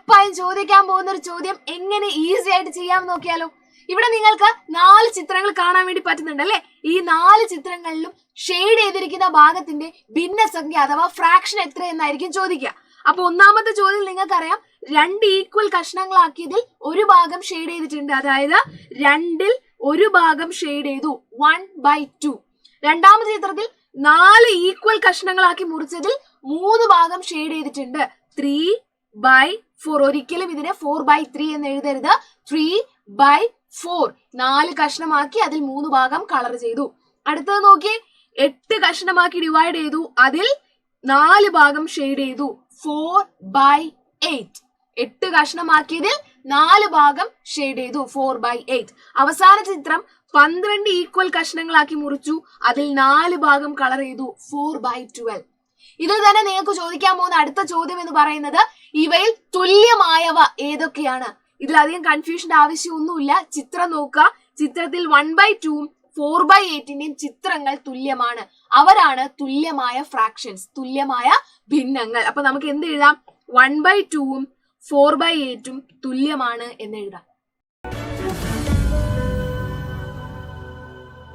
ഉറപ്പായും ചോദിക്കാൻ പോകുന്ന ഒരു ചോദ്യം എങ്ങനെ ഈസി ആയിട്ട് ചെയ്യാമെന്ന് നോക്കിയാലോ. ഇവിടെ നിങ്ങൾക്ക് 4 ചിത്രങ്ങൾ കാണാൻ വേണ്ടി പറ്റുന്നുണ്ട് അല്ലെ. ഈ 4 ചിത്രങ്ങളിലും ഷെയ്ഡ് ചെയ്തിരിക്കുന്ന ഭാഗത്തിന്റെ ഭിന്നസംഖ്യ അഥവാ ഫ്രാക്ഷൻ എത്ര എന്നായിരിക്കും ചോദിക്കുക. അപ്പൊ ഒന്നാമത്തെ ചോദ്യം നിങ്ങൾക്കറിയാം, 2 ഈക്വൽ കഷ്ണങ്ങളാക്കിയതിൽ ഒരു ഭാഗം ഷെയ്ഡ് ചെയ്തിട്ടുണ്ട്. അതായത് 2ൽ ഒരു ഭാഗം ഷെയ്ഡ് ചെയ്തു 1/2. രണ്ടാമത്തെ ചിത്രത്തിൽ 4 ഈക്വൽ കഷ്ണങ്ങളാക്കി മുറിച്ചതിൽ 3 ഭാഗം ഷെയ്ഡ് ചെയ്തിട്ടുണ്ട് 3/4. ഒരിക്കലും ഇതിനെ 4/3 എന്ന് എഴുതരുത്. 3/4. 4 കഷ്ണമാക്കി അതിൽ 3 ഭാഗം കളർ ചെയ്തു. അടുത്തത് നോക്കി, 8 കഷ്ണമാക്കി ഡിവൈഡ് ചെയ്തു, അതിൽ 4 ഭാഗം ഷെയ്ഡ് ചെയ്തു 4/8. 8 കഷ്ണമാക്കിയതിൽ 4 ഭാഗം ഷെയ്ഡ് ചെയ്തു 4/8. അവസാന ചിത്രം 12 ഈക്വൽ കഷ്ണങ്ങളാക്കി മുറിച്ചു, അതിൽ 4 ഭാഗം കളർ ചെയ്തു 4/12. ഇതിൽ തന്നെ നിങ്ങൾക്ക് ചോദിക്കാൻ പോകുന്ന അടുത്ത ചോദ്യം എന്ന് പറയുന്നത് ഇവയിൽ തുല്യമായവ ഏതൊക്കെയാണ്. ഇതിലധികം കൺഫ്യൂഷന്റെ ആവശ്യമൊന്നുമില്ല. ചിത്രം നോക്കുക. ചിത്രത്തിൽ 1/2 4/8 ചിത്രങ്ങൾ തുല്യമാണ്. അവരാണ് തുല്യമായ ഫ്രാക്ഷൻസ്, തുല്യമായ ഭിന്നങ്ങൾ. അപ്പൊ നമുക്ക് എന്ത് എഴുതാം? 1/2 4/8 തുല്യമാണ് എന്ന് എഴുതാം.